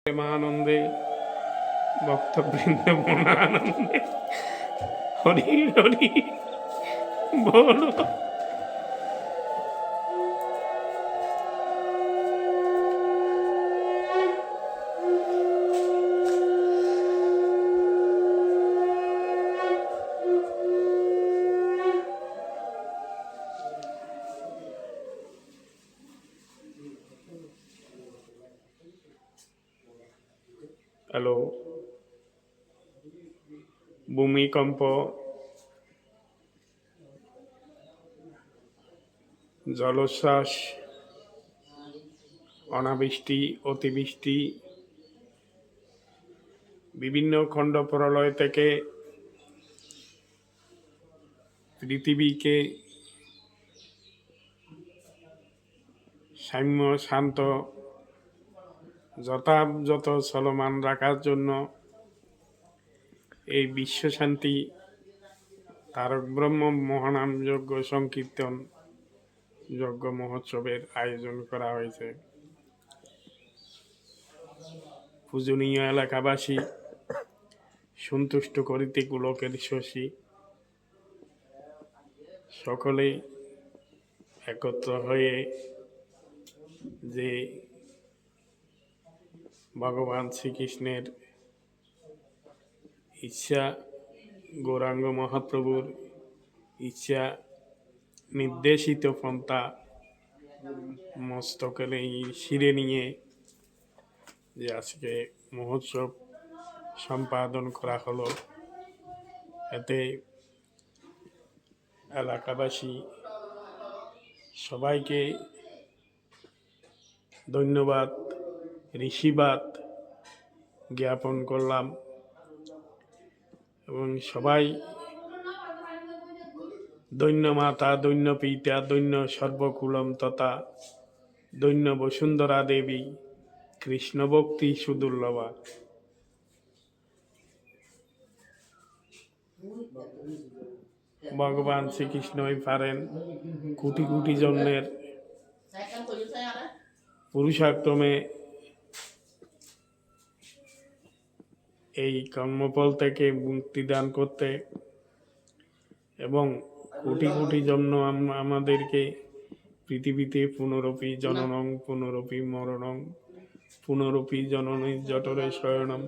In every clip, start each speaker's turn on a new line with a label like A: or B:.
A: প্রেমানন্দে ভক্তবৃন্দে মনানন্দে হরি হরি বল। হ্যালো। ভূমিকম্প, জলোচ্ছ্বাস, অনাবৃষ্টি, অতিবৃষ্টি, বিভিন্ন খণ্ড প্রলয় থেকে পৃথিবীকে সাম্য, শান্ত, যথাযথ চলমান রাখার জন্য এই বিশ্বশান্তি তারক ব্রহ্ম মহানাম যজ্ঞ সংকীর্তন যজ্ঞ মহোৎসবের আয়োজন করা হয়েছে। পূজনীয় এলাকাবাসী সন্তুষ্ট করিতে গোলকের শশী সকলে একত্র হয়ে যে ভগবান শ্রীকৃষ্ণের ইচ্ছা, গৌরাঙ্গ মহাপ্রভুর ইচ্ছা নির্দেশিত পন্থা মস্তকে শিরে নিয়ে যে আজকে মহোৎসব সম্পাদন করা হলো, এতে এলাকাবাসী সবাইকে ধন্যবাদ, ঋষিবাদ জ্ঞাপন করলাম এবং সবাই দৈন্য মাতা, দৈন্য পিতা, দৈন্য সর্বকুলম তথা দৈন্য বসুন্ধরা দেবী কৃষ্ণ ভক্তি সুদুর্লভা। ভগবান শ্রীকৃষ্ণই পারেন কোটি কোটি জন্মের পুরুষাক্রমে এই কর্মফল থেকে মুক্তি দান করতে এবং কোটি কোটি জন্ম আমাদেরকে পৃথিবীতে পুনরপি জননং পুনরপি মরণং পুনরপি জননী জঠরে শয়নম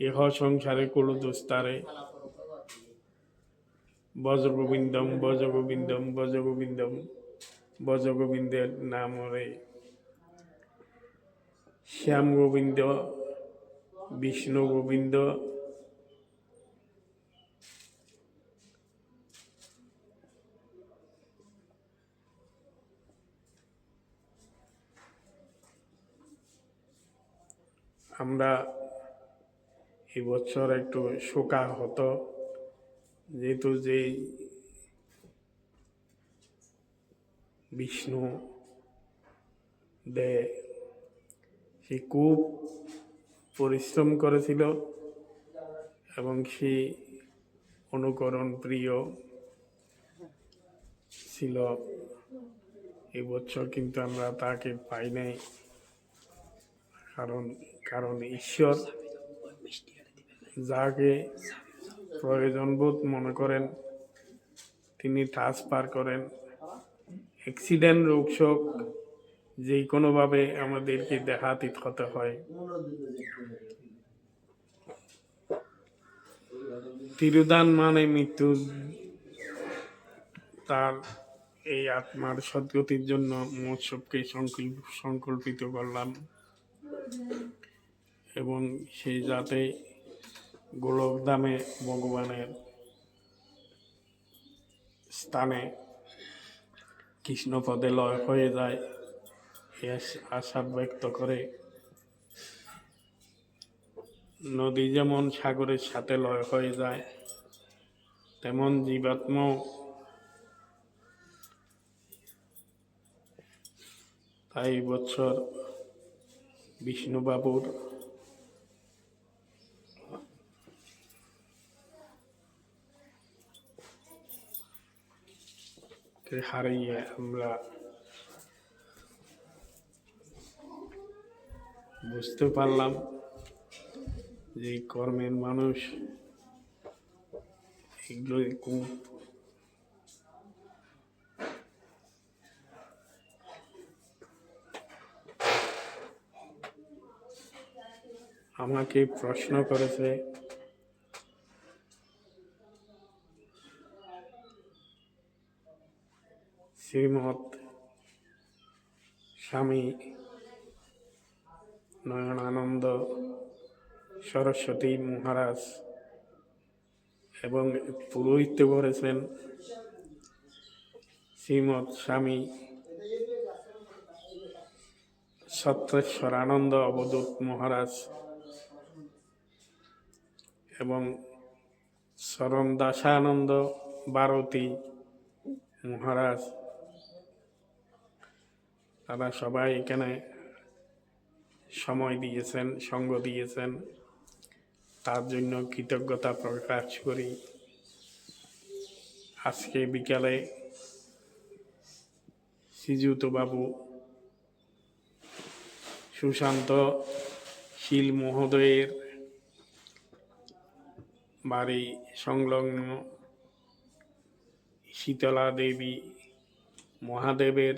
A: ইহ সংসারে কুলদুস্তারে বজ গোবিন্দম বজ গোবিন্দম বজ গোবিন্দম বজ গোবিন্দের নামরে শ্যাম গোবিন্দ, বিষ্ণু গোবিন্দ, আমরা এবছর একটু শোকাহত, যেহেতু যে বিষ্ণু দে সে খুব পরিশ্রম করেছিল এবং সে অনুকরণ প্রিয় ছিল। এবছর কিন্তু আমরা তাকে পাই নাই, কারণ ঈশ্বর যাকে প্রয়োজনবোধ মনে করেন তিনি ট্রান্সফার করেন। অ্যাক্সিডেন্ট, রোগ শোক যে কোনোভাবে আমাদেরকে দেখাতীত হতে হয়। তিরোধান মানে মৃত্যু। তার এই আত্মার সদ্গতির জন্য মহোৎসবকে সংকল্পিত করলাম এবং সেই যাতে গোলকধামে ভগবানের স্থানে কৃষ্ণপদে লয় হয়ে যায় এই আশা ব্যক্ত করে। নদী যেমন সাগরের সাথে লয় হয়ে যায়, তেমন জীবাত্মাও তাই বছর বিষ্ণুবাবুর হারিয়ে আমরা বুঝতে পারলাম যে কর্মের মানুষ এগুলো খুব আমাকে প্রশ্ন করেছে শ্রীমৎ স্বামী নয়নানন্দ সরস্বতী মহারাজ এবং পুরোহিত্য করেছেন শ্রীমৎ স্বামী সত্রেশ্বরানন্দ অবধূত মহারাজ এবং শরণ দাসানন্দ ভারতী মহারাজ, তারা সবাই এখানে সময় দিয়েছেন, সঙ্গ দিয়েছেন, তার জন্য কৃতজ্ঞতা প্রকাশ করি। আজকে বিকালে শ্রীযুত বাবু সুশান্ত শীল মহোদয়ের বাড়ি সংলগ্ন শীতলা দেবী মহাদেবের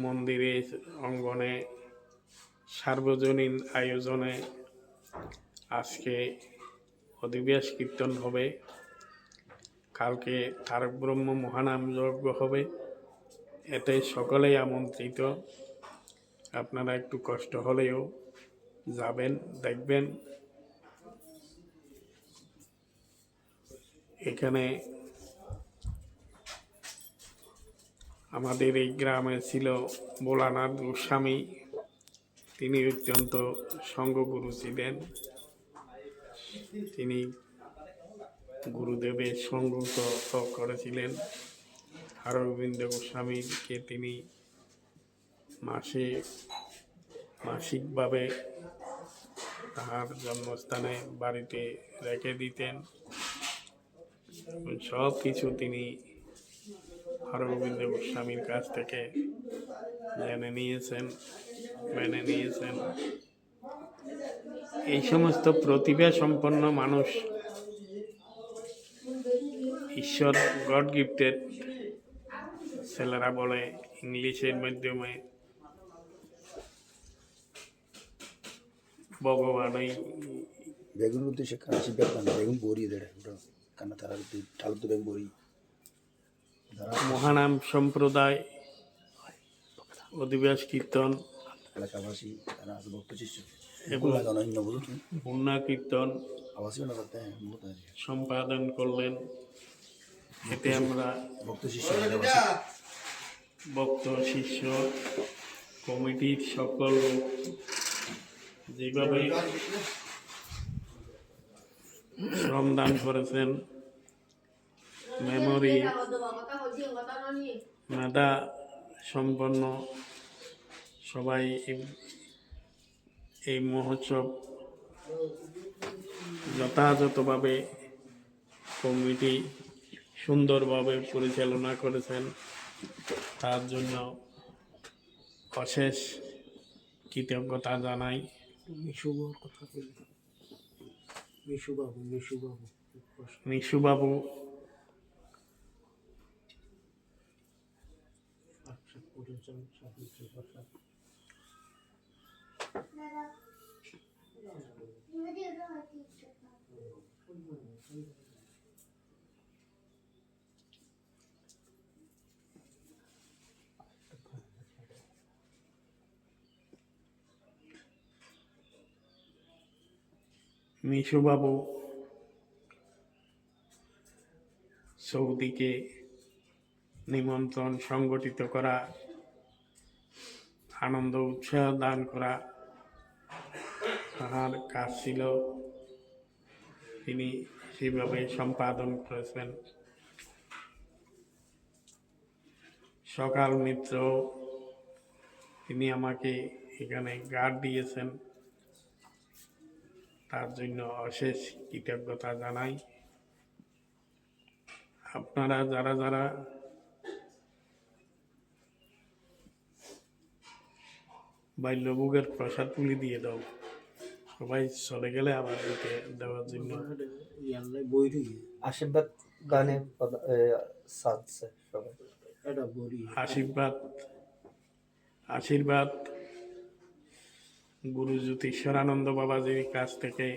A: মন্দিরের অঙ্গনে সার্বজনীন আয়োজনে আজকে অধিবেশ কীর্তন হবে, কালকে তারক ব্রহ্ম মহানাম যজ্ঞ হবে। এতে সকলেই আমন্ত্রিত। আপনারা একটু কষ্ট হলেও যাবেন, দেখবেন। এখানে আমাদের এই গ্রামে ছিল ভোলানাথ গোস্বামী, তিনি অত্যন্ত সঙ্গগুরু ছিলেন। তিনি গুরুদেবের সঙ্গ করেছিলেন। হরগোবিন্দ গোস্বামীকে তিনি মাসিকভাবে তাহার জন্মস্থানে বাড়িতে রেখে দিতেন। সব কিছু তিনি হরগোবিন্দ গোস্বামীর কাছ থেকে জেনে নিয়েছেন, মেনে নিয়েছেন। এই সমস্ত প্রতিভা সম্পন্ন মানুষ ঈশ্বর গড গিফটেড, ছেলেরা বলে ইংলিশের মাধ্যমে ভগবানই।
B: বেগুন উদ্দেশ্যে কাঁচি বেগুন বেগুন বড়িয়ে দেয় ওটা কান্না তারা ঠাকুর তো বেগুন বড়ি
A: মহানাম সম্প্রদায় অধিবেশ কীর্তন
B: এলাকাবাসী তারা আছে ভক্ত শিষ্য
A: এবং
B: অনন্য বলুন
A: পুণ্য কীর্তন
B: আবাসী না করতে
A: সম্পাদন করলেন। এতে আমরা
B: ভক্ত শিষ্য
A: ভক্ত শিষ্য কমিটির সকল লোক যেভাবে শ্রমদান করেছেন, মেমোরি মেধা সম্পন্ন সবাই এই মহোৎসব যথাযথভাবে কমিটি সুন্দরভাবে পরিচালনা করেছেন, তার জন্য অশেষ কৃতজ্ঞতা জানাই। মিশুবাবু মিশুবাবু সৌদিকে নিমন্ত্রণ সংগঠিত করা, আনন্দ উৎসাহ দান করা তাহার কাজ ছিল, তিনি সেভাবে সম্পাদন করেছেন। সকাল মিত্র তিনি আমাকে এখানে গার্ড দিয়েছেন, তার জন্য অশেষ কৃতজ্ঞতা জানাই। আপনারা যারা যারা বাল্যভোগের প্রসাদ তুলি দিয়ে দাও। সবাই চলে গেলে আবার দিতে দেওয়ার জন্য
C: আশীর্বাদ গানে সাজছে সবাই।
A: আশীর্বাদ আশীর্বাদ গুরু জ্যোতিষরানন্দ বাবাজির কাছ থেকে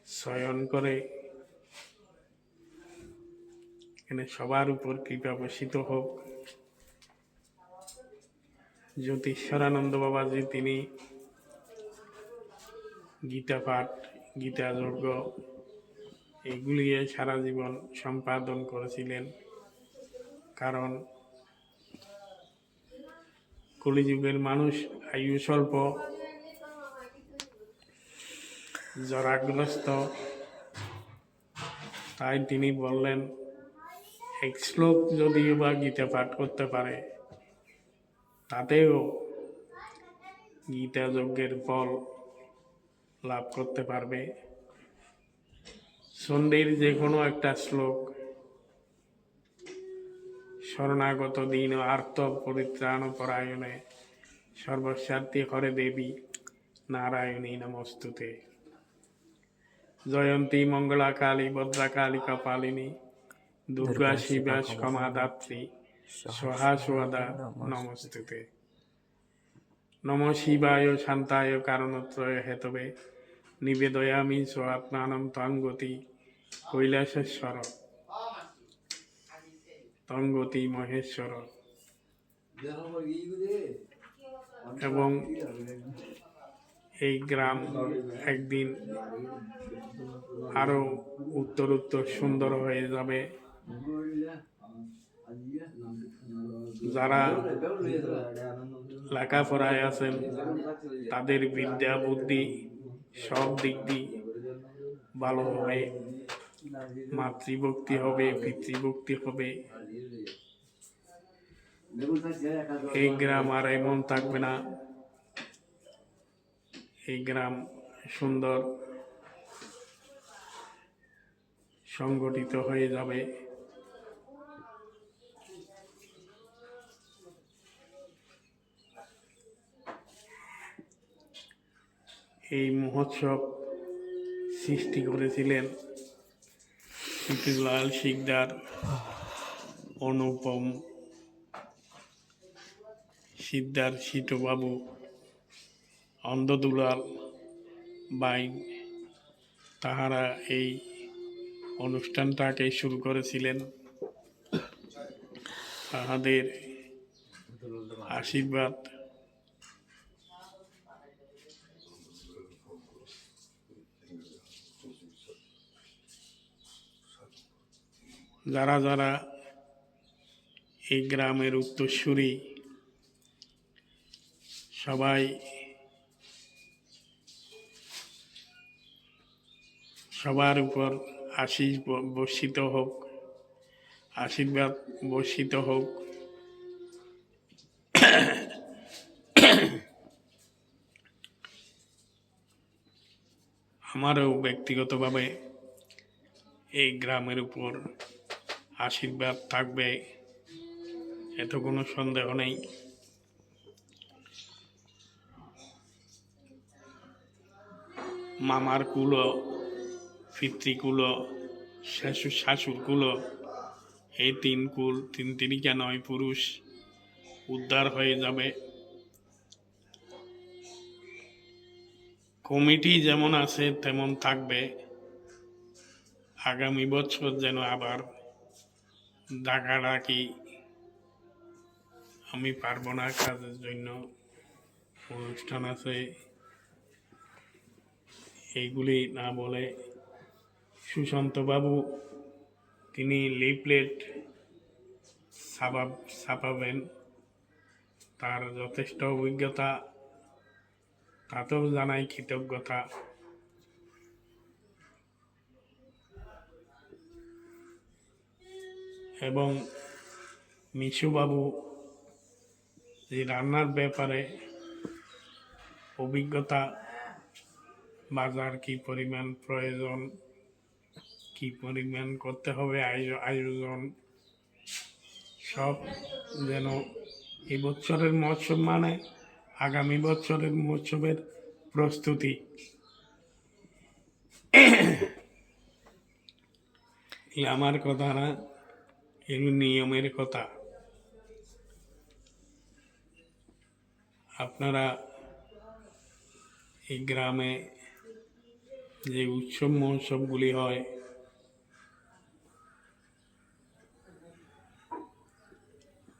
A: চয়ন করে এখানে সবার উপর কৃপা বর্ষিত হোক। জ্যোতিষরানন্দ বাবাজি তিনি গীতা পাঠ, গীতা যজ্ঞ এগুলি সারা জীবন সম্পাদন করেছিলেন। কারণ কলিযুগের মানুষ আয়ু স্বল্প, জরাগ্রস্ত, তাই তিনি বললেন এক শ্লোক যদিও বা গীতা পাঠ করতে পারে তাতেও গীতা যজ্ঞের ফল লাভ করতে পারবে। চণ্ডীর যে কোনো একটা শ্লোক শরণাগত দীন আর্ত পরিত্রাণ পরায়ণে সর্বস্বার্থী হরে দেবী নারায়ণী নমস্তুতে। জয়ন্তী মঙ্গলা কালী ভদ্রা কালী কপালিনী দুর্গা শিবা ক্ষমা দাত্রী সহা সোয়াদা নমস্তুতে। নম শিবায় শান্তায় কারণত্রয় হেতবে নিবেদয়ামি স্বাত্মানম তঙ্গতি কৈলাসেশ্বর তঙ্গতি মহেশ্বর। এবং এই গ্রাম একদিন আরো উত্তরোত্তর সুন্দর হয়ে যাবে। যারা লেখাপড়ায় আছেন তাদের বিদ্যা বুদ্ধি সব দিক দিয়ে ভালো হবে, মাতৃভক্তি হবে, পিতৃভক্তি হবে। এই গ্রাম আর এমন থাকবে না, এই গ্রাম সুন্দর সংগঠিত হয়ে যাবে। এই মহোৎসব সৃষ্টি করেছিলেন সিটুলাল শিকদার, অনুপম সিকদার, সিটুবাবু, অন্ধদুলাল বাইন। তাহারা এই অনুষ্ঠানটাকে শুরু করেছিলেন। তাহাদের আশীর্বাদ যারা যারা এই গ্রামের উত্তরসূরি সবাই সবার উপর আশীষ বর্ষিত হোক, আশীর্বাদ বর্ষিত হোক। আমারও ব্যক্তিগতভাবে এই গ্রামের উপর আশীর্বাদ থাকবে, এত কোনো সন্দেহ নেই। মামার কুলো, পিতৃকুলো, শাশুর কুলো, এই তিন কুল, তিন তিরিকা 9 পুরুষ উদ্ধার হয়ে যাবে। কমিটি যেমন আছে তেমন থাকবে। আগামী বছর যেন আবার ডাকাডাকি আমি পারবো না, কাজের জন্য অনুষ্ঠান আছে, এইগুলি না বলে সুশান্ত বাবু তিনি লিফলেট ছাপাবেন। তার যথেষ্ট অভিজ্ঞতা, তাতেও জানাই কৃতজ্ঞতা। এবং মিশুবাবু যে রান্নার ব্যাপারে অভিজ্ঞতা, বাজার কি পরিমাণ প্রয়োজন, কি পরিমাণ করতে হবে আয়োজন, সব যেন এই বছরের মহোৎসব মানে আগামী বছরের মহোৎসবের প্রস্তুতি। এই আমার কথা না, এগুলো নিয়মের কথা। আপনারা এই গ্রামে যে উৎসব মহোৎসবগুলি হয়,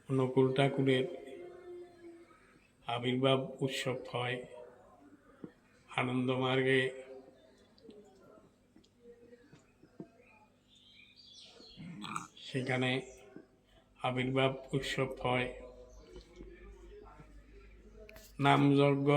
A: অনুকূল ঠাকুরের আবির্ভাব উৎসব হয়, আনন্দমার্গে সেখানে আবির্ভাব উৎসব হয়, নামযজ্ঞ